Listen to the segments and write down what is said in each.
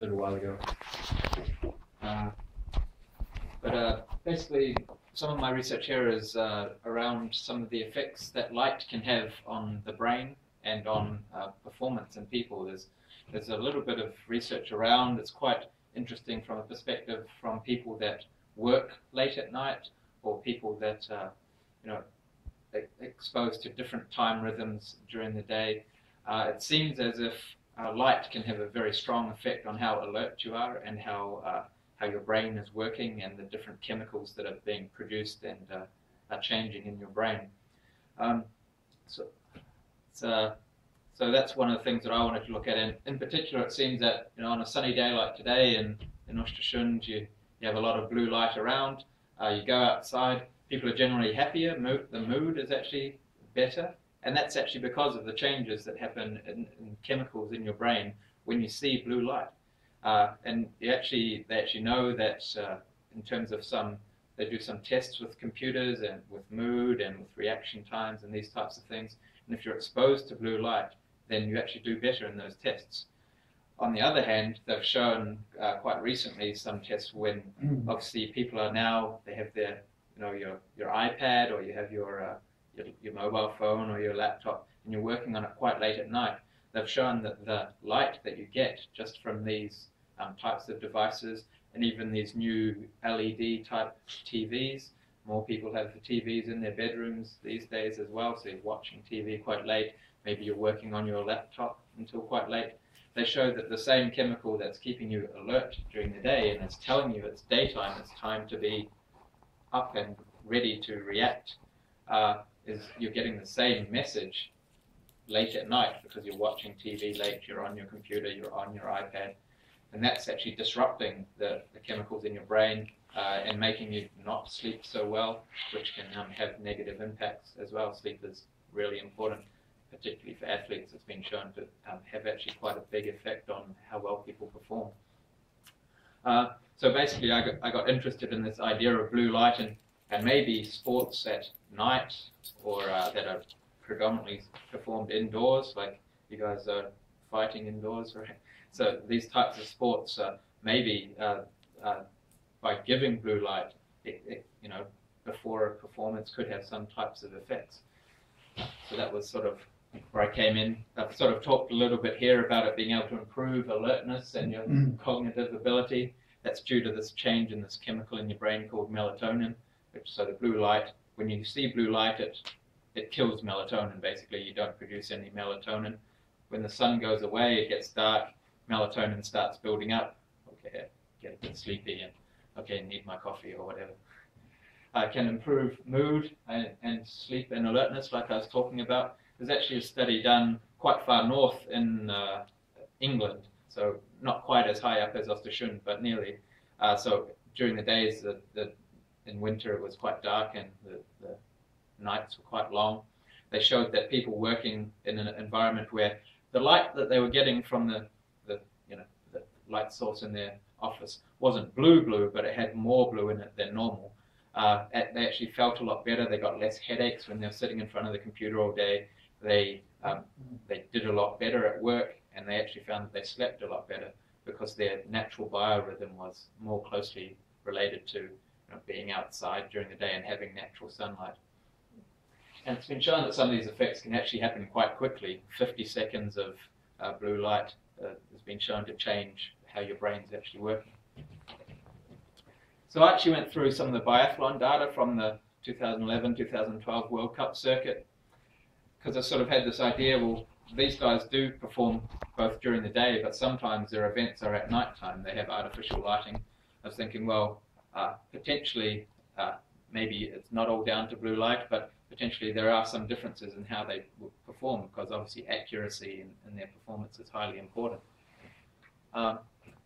little while ago. Basically, some of my research here is around some of the effects that light can have on the brain and on performance in people. There's a little bit of research around. It's quite interesting from a perspective from people that work late at night, or people that exposed to different time rhythms during the day. It seems as if light can have a very strong effect on how alert you are and how your brain is working and the different chemicals that are being produced and are changing in your brain. So that's one of the things that I wanted to look at. And in particular, it seems that on a sunny day like today in Östersund, you have a lot of blue light around. You go outside, people are generally happier, the mood is actually better, and that's actually because of the changes that happen in chemicals in your brain when you see blue light. And they actually know that in terms of they do some tests with computers and with mood and with reaction times and these types of things. And if you're exposed to blue light, then you actually do better in those tests. On the other hand, they've shown quite recently some tests when obviously people are now, they have their, your iPad, or you have your mobile phone or your laptop, and you're working on it quite late at night. They've shown that the light that you get just from these types of devices, and even these new LED type TVs, more people have the TVs in their bedrooms these days as well, so you're watching TV quite late, maybe you're working on your laptop until quite late. They show that the same chemical that's keeping you alert during the day and it's telling you it's daytime, it's time to be up and ready to react, is you're getting the same message late at night because you're watching TV late, you're on your computer, you're on your iPad, and that's actually disrupting the chemicals in your brain and making you not sleep so well, which can have negative impacts as well. Sleep is really important, particularly for athletes. It's been shown to have actually quite a big effect on how well people perform. So basically I got interested in this idea of blue light and maybe sports at night, or that are predominantly performed indoors, like you guys are fighting indoors, right? So these types of sports, maybe by giving blue light, before a performance could have some types of effects. So that was sort of where I came in. I've sort of talked a little bit here about it being able to improve alertness and your cognitive ability. That's due to this change in this chemical in your brain called melatonin. So the blue light, when you see blue light, it kills melatonin. Basically, you don't produce any melatonin. When the sun goes away, it gets dark, melatonin starts building up. Okay, get a bit sleepy and okay, need my coffee or whatever. Can improve mood and sleep and alertness, like I was talking about. There's actually a study done quite far north in England, so not quite as high up as Östersund, but nearly. So during the days, in winter it was quite dark and the nights were quite long. They showed that people working in an environment where the light that they were getting from the light source in their office wasn't blue, but it had more blue in it than normal. They actually felt a lot better. They got less headaches when they were sitting in front of the computer all day. They did a lot better at work, and they actually found that they slept a lot better because their natural biorhythm was more closely related to being outside during the day and having natural sunlight. And it's been shown that some of these effects can actually happen quite quickly. 50 seconds of blue light has been shown to change how your brain's actually working. So I actually went through some of the biathlon data from the 2011-2012 World Cup circuit, because I sort of had this idea, well, these guys do perform both during the day, but sometimes their events are at night time. They have artificial lighting. I was thinking, well, potentially, maybe it's not all down to blue light, but potentially there are some differences in how they perform, because obviously accuracy in their performance is highly important.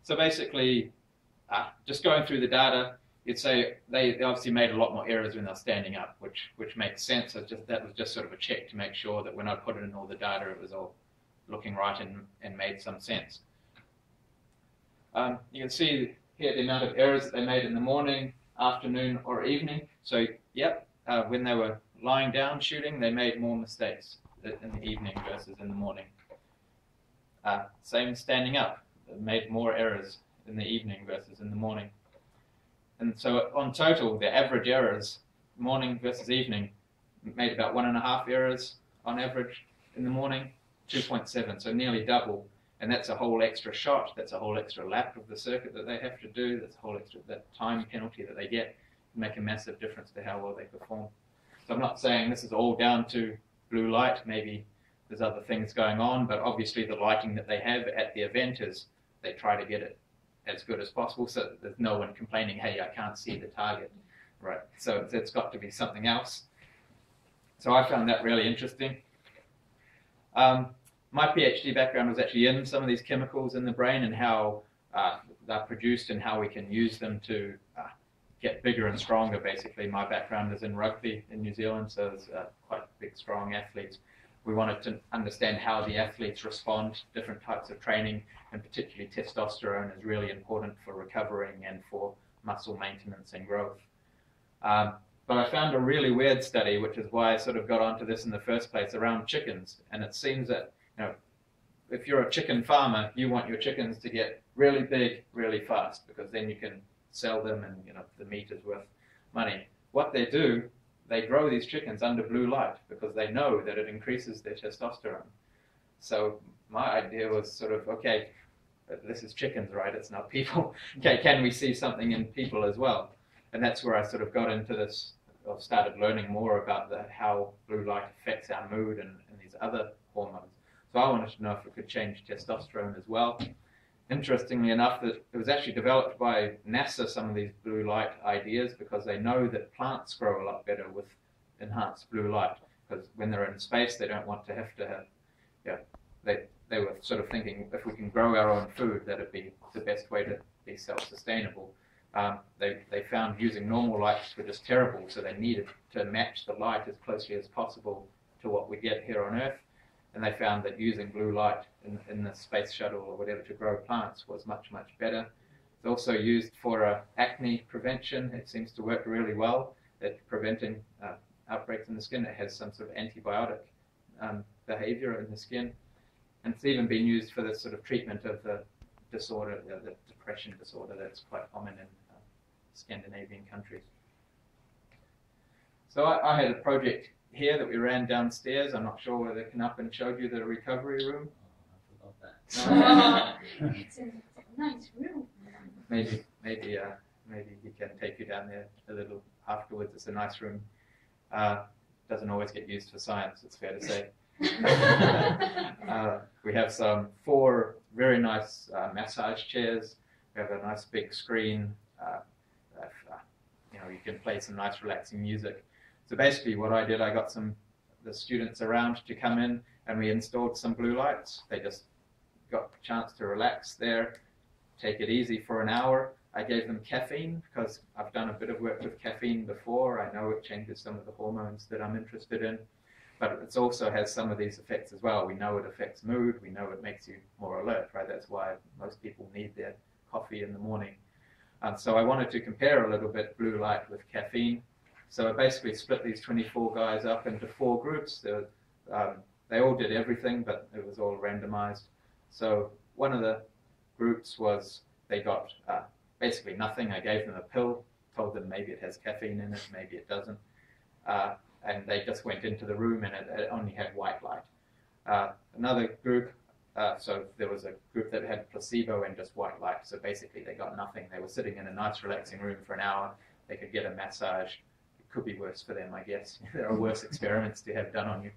So basically, just going through the data, you'd say they obviously made a lot more errors when they're standing up, which makes sense. That was just sort of a check to make sure that when I put in all the data, it was all looking right and made some sense. You can see here the amount of errors that they made in the morning, afternoon, or evening. So, yep, when they were lying down shooting, they made more mistakes in the evening versus in the morning. Same standing up. made more errors in the evening versus in the morning. And so on total, the average errors, morning versus evening, made about 1.5 errors on average in the morning, 2.7, so nearly double. And that's a whole extra shot, that's a whole extra lap of the circuit that they have to do, that's a whole extra that time penalty that they get, make a massive difference to how well they perform. So I'm not saying this is all down to blue light, maybe there's other things going on, but obviously the lighting that they have at the event is they try to get it as good as possible so that there's no one complaining, hey, I can't see the target, right? So it's got to be something else. So I found that really interesting. My PhD background was actually in some of these chemicals in the brain and how they're produced and how we can use them to get bigger and stronger, basically. My background is in rugby in New Zealand, so there's quite big, strong athletes. We wanted to understand how the athletes respond to different types of training, and particularly testosterone is really important for recovering and for muscle maintenance and growth. But I found a really weird study, which is why I sort of got onto this in the first place, around chickens. And it seems that, you know, if you're a chicken farmer, you want your chickens to get really big, really fast, because then you can sell them and, you know, the meat is worth money. What they do, they grow these chickens under blue light because they know that it increases their testosterone. So my idea was sort of, okay, this is chickens, right? It's not people. Okay, can we see something in people as well? And that's where I sort of got into this, or started learning more about how blue light affects our mood and these other hormones. So I wanted to know if it could change testosterone as well. Interestingly enough, that it was actually developed by NASA, some of these blue light ideas, because they know that plants grow a lot better with enhanced blue light, because when they're in space, they don't want to have, they were sort of thinking if we can grow our own food, that'd be the best way to be self-sustainable. They found using normal lights were just terrible, so they needed to match the light as closely as possible to what we get here on Earth. And they found that using blue light in the space shuttle or whatever to grow plants was much, much better. It's also used for acne prevention. It seems to work really well at preventing outbreaks in the skin. It has some sort of antibiotic behavior in the skin. And it's even been used for the sort of treatment of the disorder, the depression disorder that's quite common in Scandinavian countries. So I had a project here that we ran downstairs. I'm not sure whether I can up and showed you the recovery room. Oh, I forgot that. It's a nice room. Maybe he can take you down there a little afterwards. It's a nice room. Doesn't always get used for science, it's fair to say. We have 4 very nice massage chairs. We have a nice big screen. You can play some nice relaxing music. So basically what I did, I got the students around to come in and we installed some blue lights. They just got the chance to relax there, take it easy for an hour. I gave them caffeine because I've done a bit of work with caffeine before. I know it changes some of the hormones that I'm interested in, but it also has some of these effects as well. We know it affects mood. We know it makes you more alert, right? That's why most people need their coffee in the morning. So I wanted to compare a little bit blue light with caffeine. So I basically split these 24 guys up into 4 groups. They all did everything, but it was all randomized. So one of the groups was, they got basically nothing. I gave them a pill, told them maybe it has caffeine in it, maybe it doesn't. And they just went into the room and it only had white light. Another group, so there was a group that had placebo and just white light. So basically they got nothing. They were sitting in a nice relaxing room for an hour. They could get a massage. Could be worse for them, I guess. There are worse experiments to have done on you.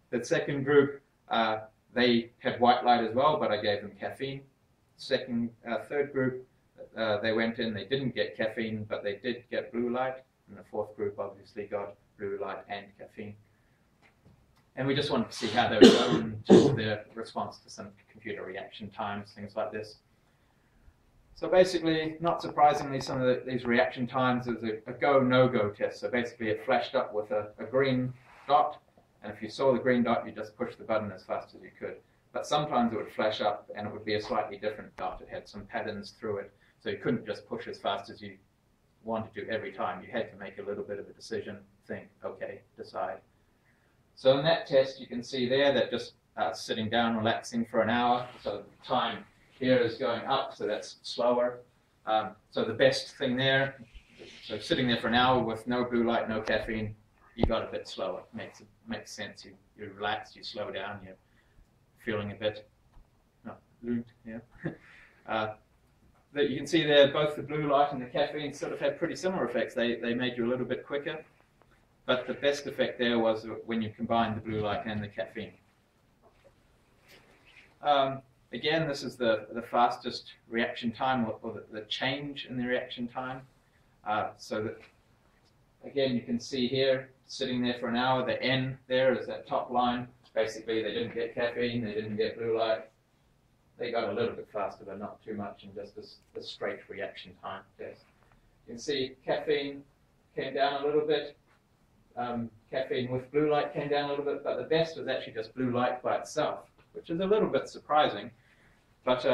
The second group, they had white light as well, but I gave them caffeine. Third group, they went in, they didn't get caffeine, but they did get blue light. And the 4th group obviously got blue light and caffeine. And we just wanted to see how they were going, just their response to some computer reaction times, things like this. So basically, not surprisingly, some of these reaction times is a go, no-go test. So basically it flashed up with a green dot, and if you saw the green dot, you just push the button as fast as you could. But sometimes it would flash up and it would be a slightly different dot. It had some patterns through it, so you couldn't just push as fast as you wanted to every time. You had to make a little bit of a decision, think, okay, decide. So in that test, you can see there that just sitting down, relaxing for an hour, so the time here is going up, so that's slower. So the best thing there, so sitting there for an hour with no blue light, no caffeine, you got a bit slower. Makes sense. You relax, you slow down, you're feeling a bit yeah. That you can see there, both the blue light and the caffeine sort of had pretty similar effects. They made you a little bit quicker, but the best effect there was when you combined the blue light and the caffeine. Again, this is the fastest reaction time, or the change in the reaction time. So that, again, you can see here, sitting there for an hour, the N there is that top line. Basically, they didn't get caffeine, they didn't get blue light. They got a little bit faster, but not too much, in just a straight reaction time test. You can see caffeine came down a little bit. Caffeine with blue light came down a little bit, but the best was actually just blue light by itself, which is a little bit surprising. But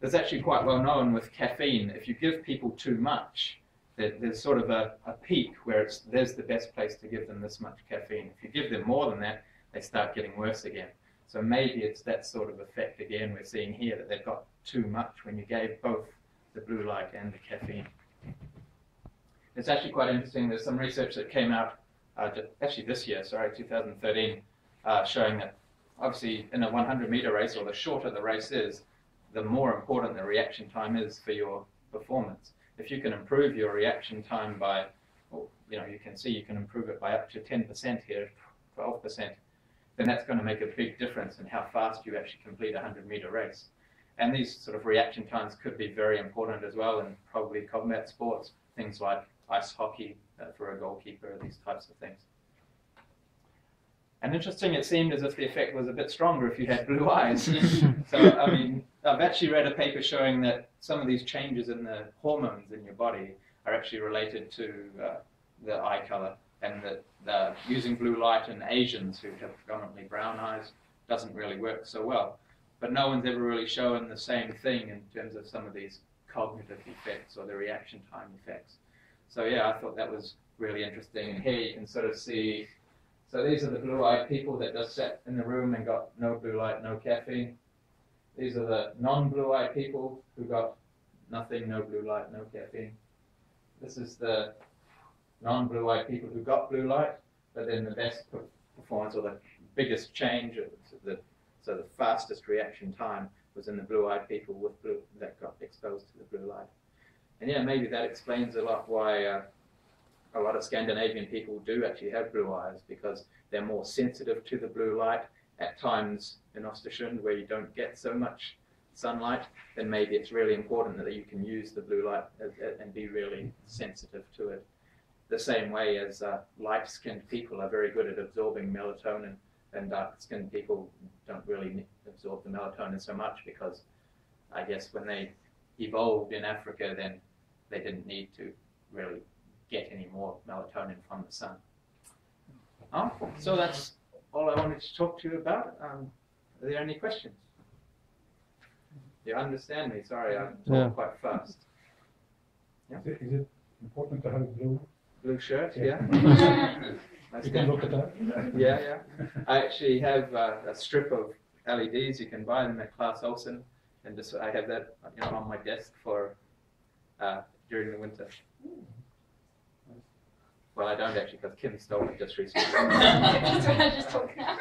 it's actually quite well known with caffeine. If you give people too much, there's sort of a peak where there's the best place to give them this much caffeine. If you give them more than that, they start getting worse again. So maybe it's that sort of effect again we're seeing here, that they've got too much when you gave both the blue light and the caffeine. It's actually quite interesting. There's some research that came out actually this year, 2013, showing that obviously in a 100-meter race, or the shorter the race is, the more important the reaction time is for your performance. If you can improve your reaction time by, well, you can see you can improve it by up to 10% here, 12%, then that's going to make a big difference in how fast you actually complete a 100-meter race. And these sort of reaction times could be very important as well in probably combat sports, things like ice hockey for a goalkeeper, these types of things. And interesting, it seemed as if the effect was a bit stronger if you had blue eyes. So, I mean, I've actually read a paper showing that some of these changes in the hormones in your body are actually related to the eye color, and that using blue light in Asians who have predominantly brown eyes doesn't really work so well. But no one's ever really shown the same thing in terms of some of these cognitive effects or the reaction time effects. So yeah, I thought that was really interesting. And here you can sort of see, so these are the blue-eyed people that just sat in the room and got no blue light, no caffeine. These are the non-blue-eyed people who got nothing, no blue light, no caffeine. This is the non-blue-eyed people who got blue light, but then the best performance, or the biggest change, so the fastest reaction time was in the blue-eyed people with blue that got exposed to the blue light. And yeah, maybe that explains a lot why a lot of Scandinavian people do actually have blue eyes, because they're more sensitive to the blue light. At times in Östersund where you don't get so much sunlight, then maybe it's really important that you can use the blue light and be really sensitive to it. The same way as light-skinned people are very good at absorbing melatonin, and dark-skinned people don't really absorb the melatonin so much, because I guess when they evolved in Africa, then they didn't need to really get any more melatonin from the sun. So that's all I wanted to talk to you about. Are there any questions? You understand me? Sorry, I'm talking quite fast. Yeah? Is it important to have a blue shirt? Yeah. You can look at that. Yeah. I actually have a strip of LEDs. You can buy them at Claes Olsen, and just I have that on my desk for during the winter. Well, I don't actually, because Kim stole it just recently. That's what I was just talking about.